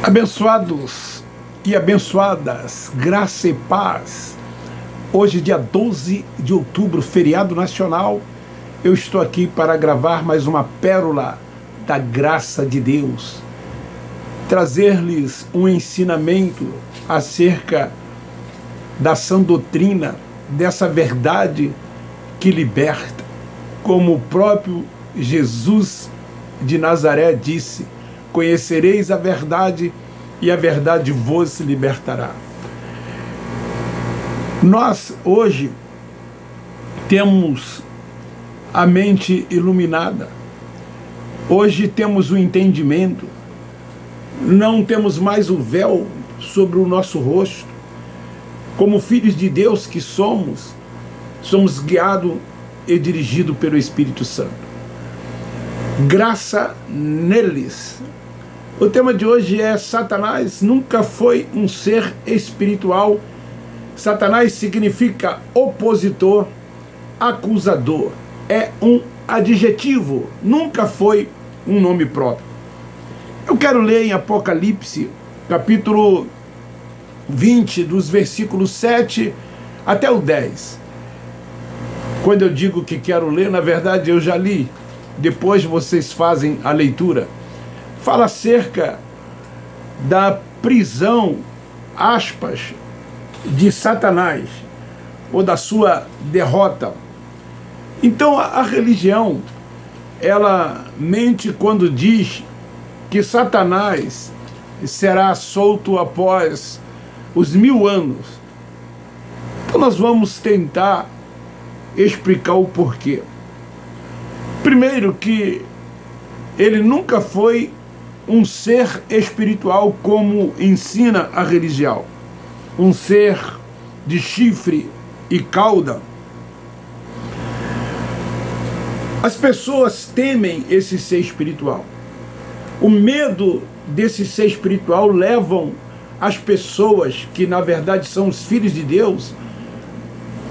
Abençoados e abençoadas, graça e paz. Hoje, dia 12 de outubro, feriado nacional, eu estou aqui para gravar mais uma pérola da graça de Deus, trazer-lhes um ensinamento acerca da sã doutrina, dessa verdade que liberta, como o próprio Jesus de Nazaré disse: conhecereis a verdade e a verdade vos libertará. Nós hoje temos a mente iluminada, hoje temos o entendimento, não temos mais o véu sobre o nosso rosto. Como filhos de Deus que somos guiados e dirigidos pelo Espírito Santo. Graça neles. O tema de hoje é: Satanás nunca foi um ser espiritual. Satanás significa opositor, acusador. É um adjetivo, nunca foi um nome próprio. Eu quero ler em Apocalipse, capítulo 20, dos versículos 7 até o 10. Quando eu digo que quero ler, na verdade eu já li. Depois vocês fazem a leitura. Fala acerca da prisão, aspas, de Satanás, ou da sua derrota. Então a religião, ela mente quando diz que Satanás será solto após os 1000 anos. Então nós vamos tentar explicar o porquê. Primeiro, que ele nunca foi um ser espiritual como ensina a religião, um ser de chifre e cauda. As pessoas temem esse ser espiritual. O medo desse ser espiritual levam as pessoas, que na verdade são os filhos de Deus,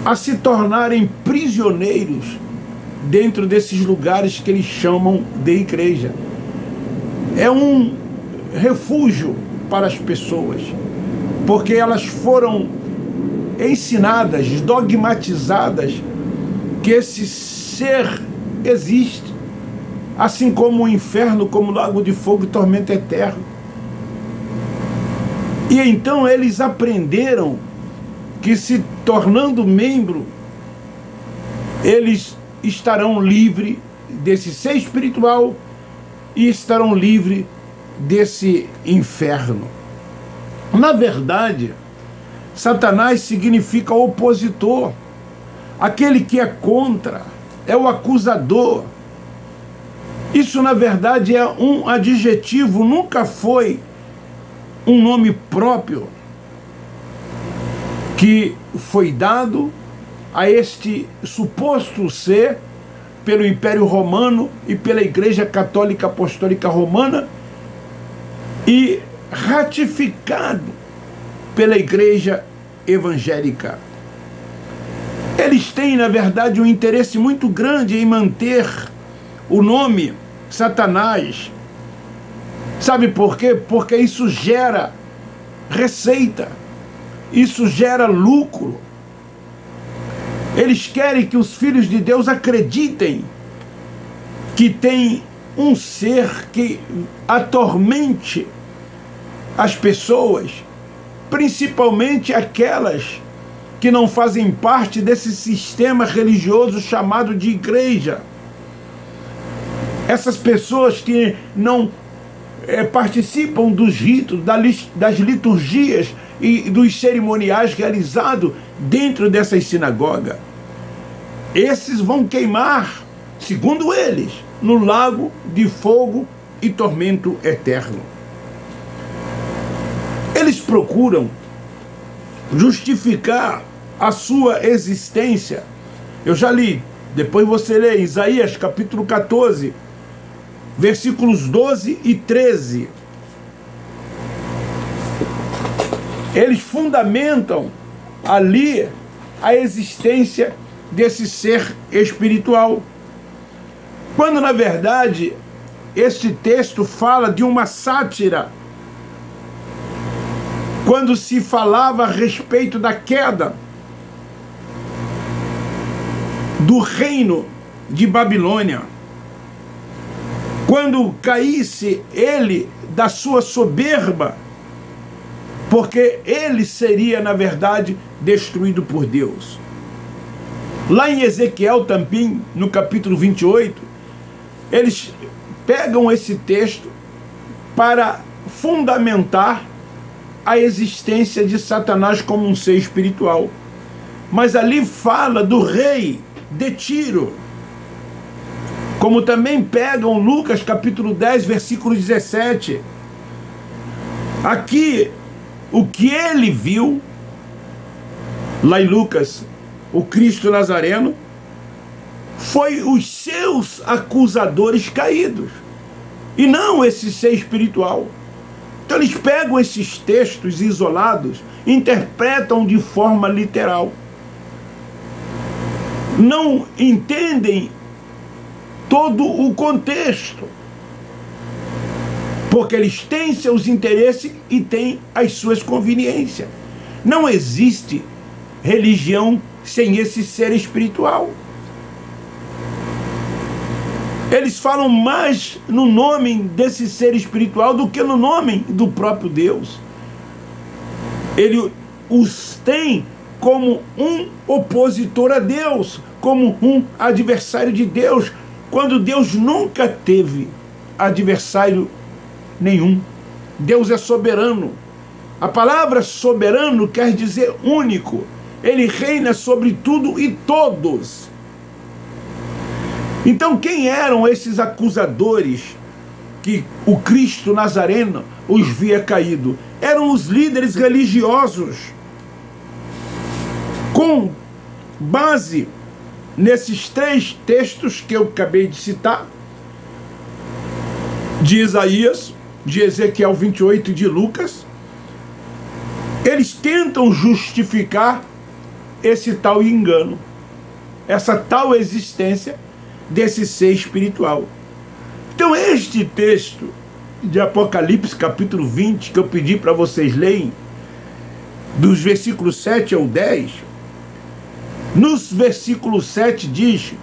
a se tornarem prisioneiros dentro desses lugares que eles chamam de igreja. É um refúgio para as pessoas, porque elas foram ensinadas, dogmatizadas, que esse ser existe, assim como o inferno, como lago de fogo e tormento eterno. E então eles aprenderam que, se tornando membro, eles estarão livres desse ser espiritual e estarão livres desse inferno. Na verdade, Satanás significa opositor, aquele que é contra, é o acusador. Isso, na verdade, é um adjetivo, nunca foi um nome próprio que foi dado a este suposto ser pelo Império Romano e pela Igreja Católica Apostólica Romana e ratificado pela Igreja Evangélica. Eles têm, na verdade, um interesse muito grande em manter o nome Satanás. Sabe por quê? Porque isso gera receita, isso gera lucro. Eles querem que os filhos de Deus acreditem que tem um ser que atormente as pessoas, principalmente aquelas que não fazem parte desse sistema religioso chamado de igreja. Essas pessoas que não participam dos ritos, das liturgias e dos cerimoniais realizados dentro dessas sinagogas. Esses vão queimar, segundo eles, no lago de fogo e tormento eterno. Eles procuram justificar a sua existência. Eu já li, depois você lê Isaías capítulo 14, versículos 12 e 13. Eles fundamentam ali a existência desse ser espiritual, quando na verdade este texto fala de uma sátira quando se falava a respeito da queda do reino de Babilônia, quando caísse ele da sua soberba, porque ele seria, na verdade, destruído por Deus. Lá em Ezequiel também, no capítulo 28, eles pegam esse texto para fundamentar a existência de Satanás como um ser espiritual. Mas ali fala do rei de Tiro. Como também pegam Lucas capítulo 10, versículo 17. Aqui, o que ele viu, lá em Lucas, o Cristo Nazareno, foi os seus acusadores caídos, e não esse ser espiritual. Então eles pegam esses textos isolados, interpretam de forma literal, não entendem todo o contexto, porque eles têm seus interesses e têm as suas conveniências. Não existe religião sem esse ser espiritual. Eles falam mais no nome desse ser espiritual do que no nome do próprio Deus. Ele os tem como um opositor a Deus, como um adversário de Deus, quando Deus nunca teve adversário nenhum. Deus é soberano. A palavra soberano quer dizer único. Ele reina sobre tudo e todos. Então, quem eram esses acusadores que o Cristo Nazareno os via caído? Eram os líderes religiosos. Com base nesses três textos que eu acabei de citar, de Isaías, de Ezequiel 28 e de Lucas, eles tentam justificar esse tal engano, essa tal existência desse ser espiritual. Então este texto de Apocalipse capítulo 20, que eu pedi para vocês lerem, dos versículos 7 ao 10, nos versículos 7 diz,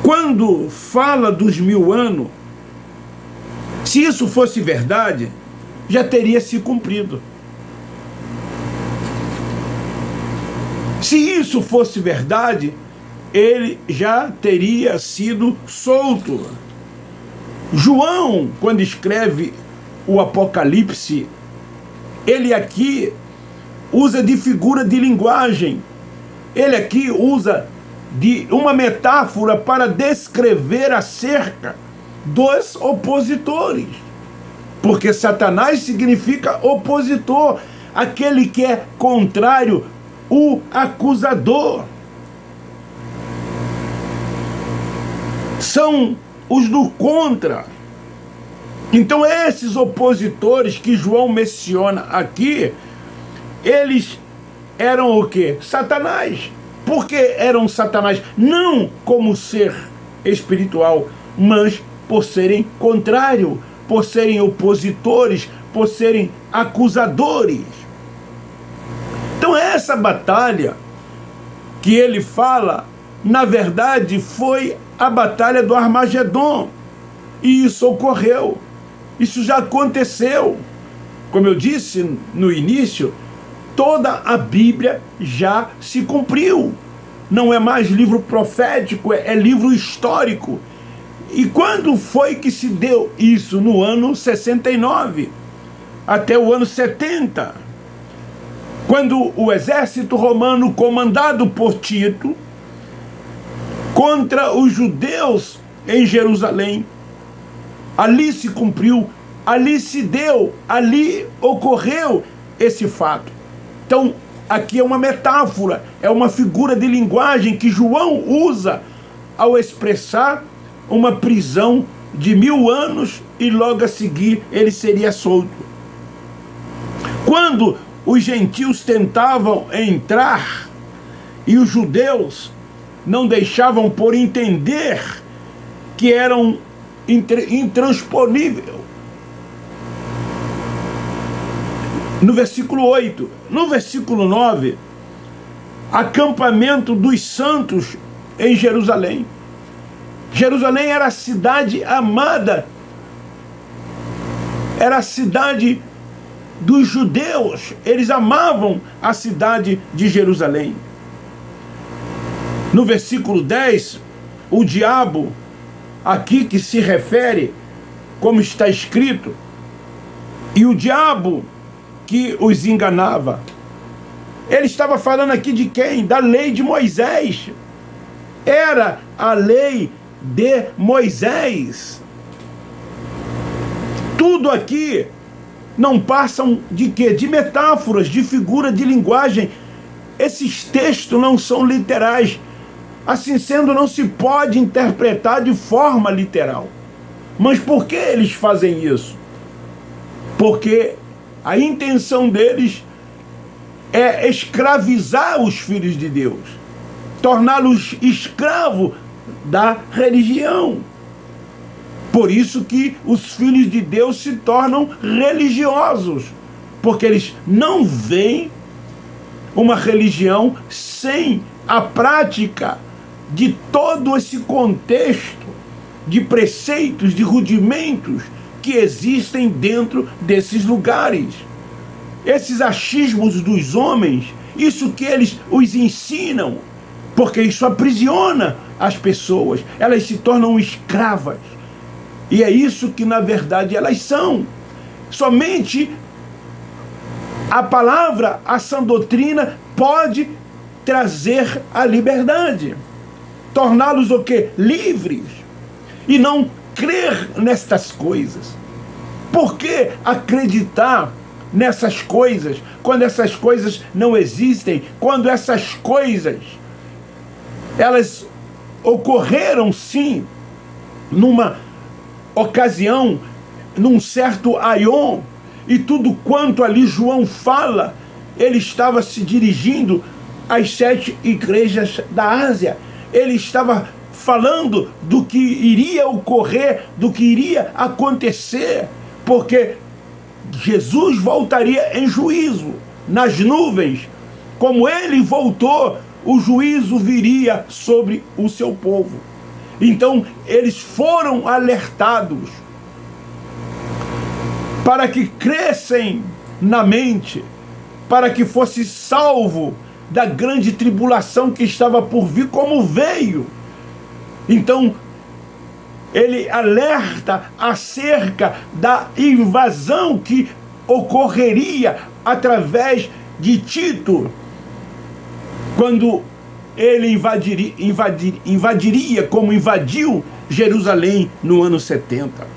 quando fala dos 1000 anos, se isso fosse verdade, já teria se cumprido. Se isso fosse verdade, ele já teria sido solto. João, quando escreve o Apocalipse, ele aqui usa de figura de linguagem. Ele aqui usa de uma metáfora para descrever acerca dos opositores. Porque Satanás significa opositor, aquele que é contrário, o acusador. São os do contra. Então esses opositores que João menciona aqui, eles eram o quê? Satanás. Por que eram Satanás? Não como ser espiritual, mas por serem contrários, por serem opositores, por serem acusadores. Então essa batalha que ele fala, na verdade foi a batalha do Armagedon. E isso ocorreu. Isso já aconteceu. Como eu disse no início, toda a Bíblia já se cumpriu. Não é mais livro profético, é livro histórico. E quando foi que se deu isso? No ano 69, até o ano 70. Quando o exército romano, comandado por Tito, contra os judeus em Jerusalém, ali se cumpriu, ali se deu, ali ocorreu esse fato. Então, aqui é uma metáfora, é uma figura de linguagem que João usa ao expressar uma prisão de 1000 anos e logo a seguir ele seria solto. Quando os gentios tentavam entrar e os judeus não deixavam por entender que eram intransponível. no versículo 8. No versículo 9, acampamento dos santos em Jerusalém. Jerusalém era a cidade amada, era a cidade dos judeus, eles amavam a cidade de Jerusalém. No versículo 10, o diabo, aqui que se refere, como está escrito, e o diabo que os enganava. Ele estava falando aqui de quem? Da lei de Moisés. Era a lei de Moisés. Tudo aqui não passam de quê? De metáforas, de figura de linguagem. Esses textos não são literais. Assim sendo, não se pode interpretar de forma literal. Mas por que eles fazem isso? Porque a intenção deles é escravizar os filhos de Deus, torná-los escravos da religião. Por isso que os filhos de Deus se tornam religiosos, porque eles não veem uma religião sem a prática de todo esse contexto de preceitos, de rudimentos que existem dentro desses lugares. Esses achismos dos homens, isso que eles os ensinam, porque isso aprisiona as pessoas, elas se tornam escravas. E é isso que na verdade elas são. Somente a palavra, a sã doutrina pode trazer a liberdade, torná-los o quê? Livres. E não crer nestas coisas. Por que acreditar nessas coisas quando essas coisas não existem, quando essas coisas elas ocorreram sim numa ocasião, num certo aion, e tudo quanto ali João fala, ele estava se dirigindo às 7 igrejas da Ásia. Ele estava falando do que iria ocorrer, do que iria acontecer, porque Jesus voltaria em juízo, nas nuvens. Como ele voltou, o juízo viria sobre o seu povo. Então, eles foram alertados para que crescem na mente, para que fosse salvo da grande tribulação que estava por vir, como veio. Então, ele alerta acerca da invasão que ocorreria através de Tito, quando ele invadiria como invadiu Jerusalém no ano 70.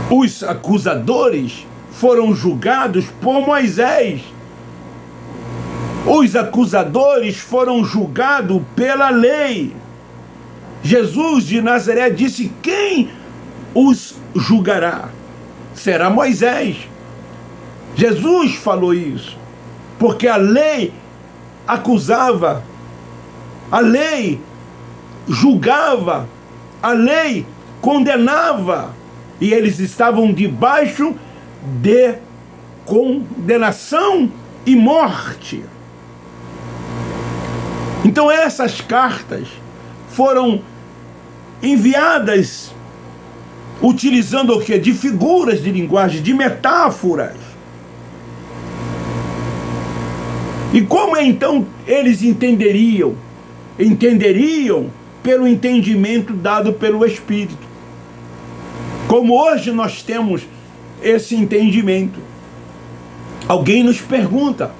Os acusadores foram julgados por Moisés. Os acusadores foram julgados pela lei. Jesus de Nazaré disse: quem os julgará? Será Moisés. Jesus falou isso, porque a lei acusava, a lei julgava, a lei condenava, e eles estavam debaixo de condenação e morte. Então essas cartas foram enviadas utilizando o quê? De figuras de linguagem, de metáforas. E como então eles entenderiam? Entenderiam pelo entendimento dado pelo Espírito. Como hoje nós temos esse entendimento. Alguém nos pergunta: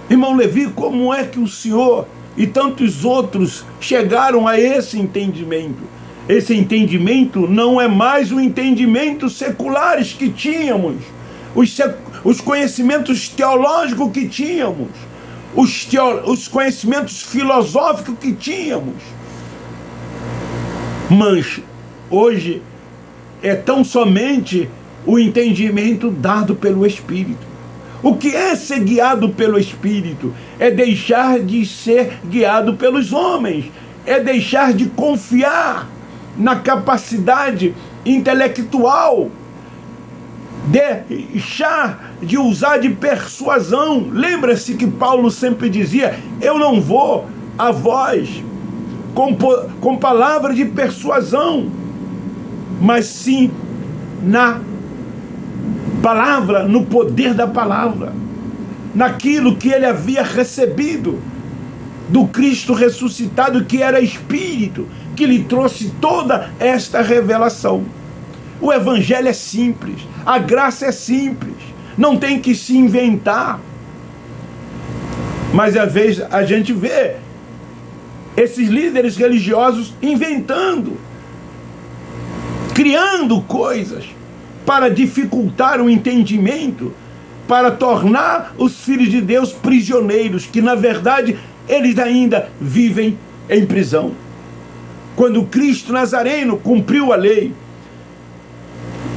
irmão Levi, como é que o senhor e tantos outros chegaram a esse entendimento? Esse entendimento não é mais o entendimento seculares que tínhamos, os conhecimentos teológicos que tínhamos, os conhecimentos filosóficos que tínhamos. Mas hoje é tão somente o entendimento dado pelo Espírito. O que é ser guiado pelo Espírito? É deixar de ser guiado pelos homens, é deixar de confiar na capacidade intelectual, deixar de usar de persuasão. Lembra-se que Paulo sempre dizia: eu não vou a vós com palavra de persuasão, mas sim na palavra, no poder da palavra, naquilo que ele havia recebido do Cristo ressuscitado, que era Espírito, que lhe trouxe toda esta revelação. O Evangelho é simples, a graça é simples, não tem que se inventar. Mas às vezes a gente vê esses líderes religiosos inventando, criando coisas para dificultar o entendimento, para tornar os filhos de Deus prisioneiros, que na verdade eles ainda vivem em prisão. Quando Cristo Nazareno cumpriu a lei,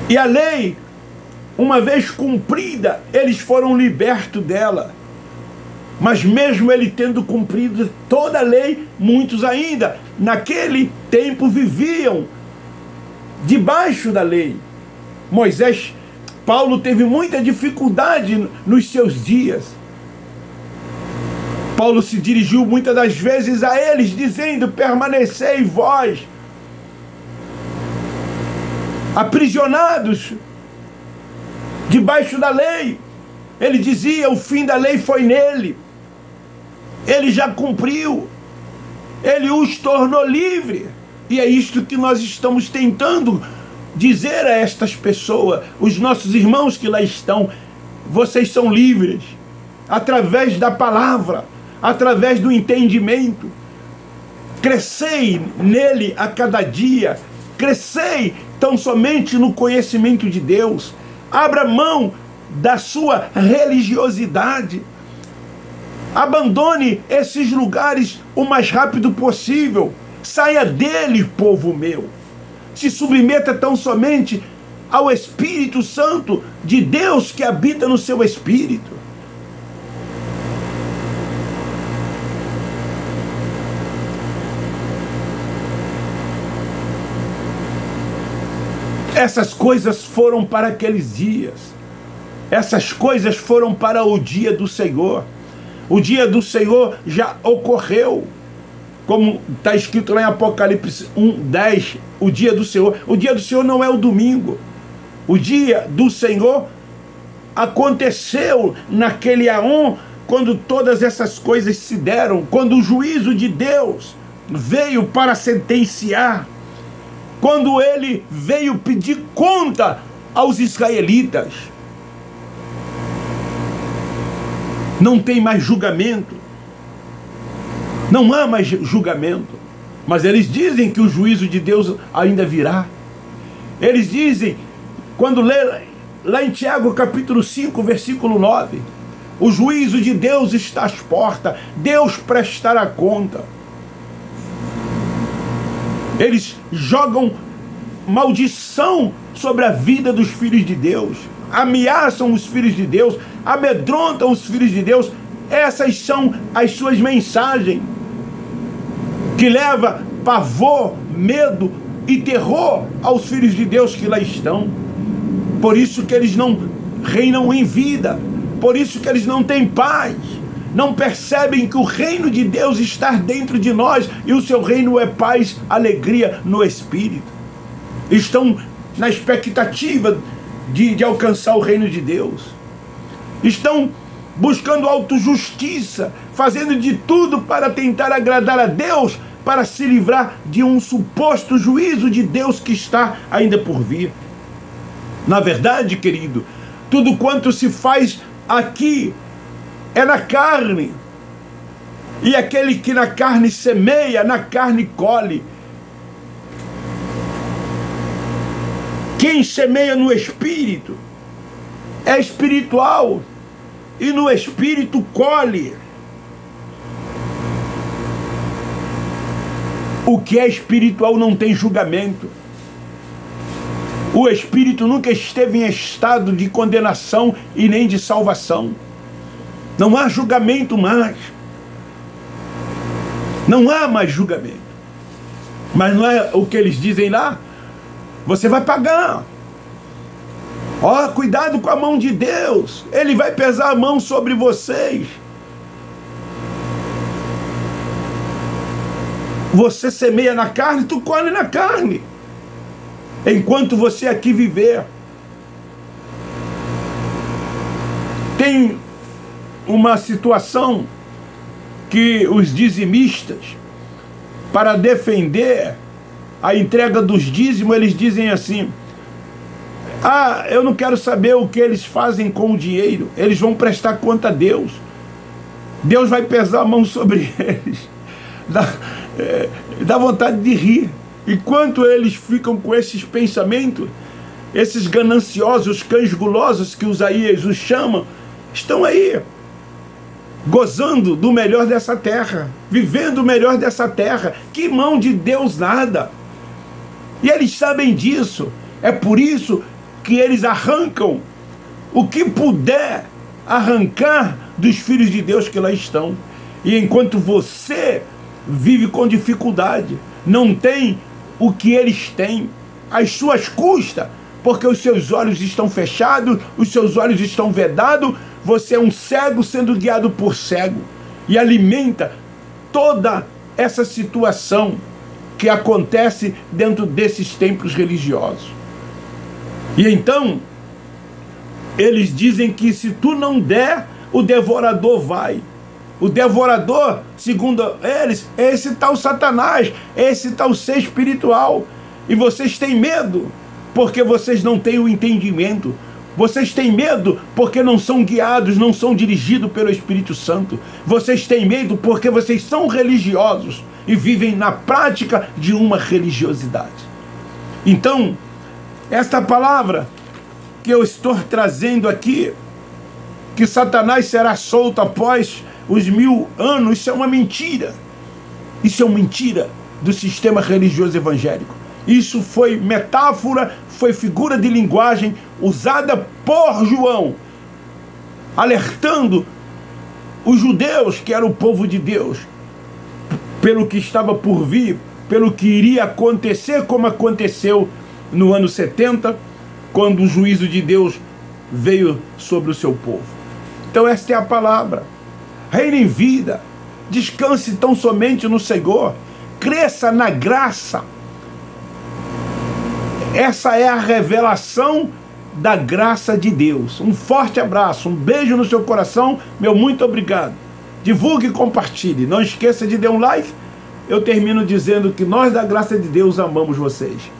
e a lei, uma vez cumprida, eles foram libertos dela. Mas mesmo ele tendo cumprido toda a lei, muitos ainda naquele tempo viviam debaixo da lei. Paulo teve muita dificuldade nos seus dias. Paulo se dirigiu muitas das vezes a eles, dizendo: permanecei vós, aprisionados debaixo da lei. Ele dizia: o fim da lei foi nele, ele já cumpriu, ele os tornou livre. E é isto que nós estamos tentando dizer a estas pessoas, os nossos irmãos que lá estão: vocês são livres através da palavra, através do entendimento. Crescei nele a cada dia, crescei tão somente no conhecimento de Deus. Abra mão da sua religiosidade, abandone esses lugares o mais rápido possível, saia dele, povo meu. Se submeta tão somente ao Espírito Santo de Deus que habita no seu espírito. Essas coisas foram para aqueles dias. Essas coisas foram para o dia do Senhor. O dia do Senhor já ocorreu. Como está escrito lá em Apocalipse 1:10, o dia do Senhor. O dia do Senhor não é o domingo. O dia do Senhor aconteceu naquele aon, quando todas essas coisas se deram, quando o juízo de Deus veio para sentenciar, quando ele veio pedir conta aos israelitas. Não tem mais julgamento. Não há mais julgamento. Mas eles dizem que o juízo de Deus ainda virá. Eles dizem, quando lê lá em Tiago capítulo 5, versículo 9, o juízo de Deus está às portas, Deus prestará conta. Eles jogam maldição sobre a vida dos filhos de Deus, ameaçam os filhos de Deus, amedrontam os filhos de Deus. Essas são as suas mensagens, que leva pavor, medo e terror aos filhos de Deus que lá estão. Por isso que eles não reinam em vida, por isso que eles não têm paz, não percebem que o reino de Deus está dentro de nós, e o seu reino é paz, alegria no Espírito. Estão na expectativa de alcançar o reino de Deus. Estão buscando autojustiça, fazendo de tudo para tentar agradar a Deus, para se livrar de um suposto juízo de Deus que está ainda por vir. Na verdade, querido, tudo quanto se faz aqui é na carne. E aquele que na carne semeia, na carne colhe. Quem semeia no Espírito é espiritual, e no Espírito colhe. O que é espiritual não tem julgamento. O Espírito nunca esteve em estado de condenação e nem de salvação. Não há julgamento mais. Não há mais julgamento. Mas não é o que eles dizem lá? Você vai pagar. Ó, cuidado com a mão de Deus. Ele vai pesar a mão sobre vocês. Você semeia na carne, tu colhe na carne. Enquanto você aqui viver. Tem uma situação que os dizimistas, para defender a entrega dos dízimos, eles dizem assim: ah, eu não quero saber o que eles fazem com o dinheiro, eles vão prestar conta a Deus. Deus vai pesar a mão sobre eles. Dá vontade de rir. Enquanto eles ficam com esses pensamentos, esses gananciosos, cães gulosos que os Isaías os chamam, estão aí, gozando do melhor dessa terra, vivendo o melhor dessa terra. Que mão de Deus nada. E eles sabem disso. É por isso que eles arrancam o que puder arrancar dos filhos de Deus que lá estão. E enquanto você vive com dificuldade, não tem o que eles têm, às suas custas, porque os seus olhos estão fechados, os seus olhos estão vedados, você é um cego sendo guiado por cego, e alimenta toda essa situação que acontece dentro desses templos religiosos. E então, eles dizem que se tu não der, o devorador vai. O devorador, segundo eles, é esse tal Satanás, é esse tal ser espiritual. E vocês têm medo, porque vocês não têm o entendimento. Vocês têm medo porque não são guiados, não são dirigidos pelo Espírito Santo. Vocês têm medo porque vocês são religiosos e vivem na prática de uma religiosidade. Então, esta palavra que eu estou trazendo aqui, que Satanás será solto após os 1000 anos, isso é uma mentira. Isso é uma mentira do sistema religioso evangélico. Isso foi metáfora, foi figura de linguagem usada por João, alertando os judeus, que era o povo de Deus, pelo que estava por vir, pelo que iria acontecer, como aconteceu no ano 70, quando o juízo de Deus veio sobre o seu povo. Então esta é a palavra. Reine em vida, descanse tão somente no Senhor, cresça na graça. Essa é a revelação da graça de Deus. Um forte abraço, um beijo no seu coração, meu muito obrigado. Divulgue e compartilhe. Não esqueça de dar um like. Eu termino dizendo que nós da graça de Deus amamos vocês.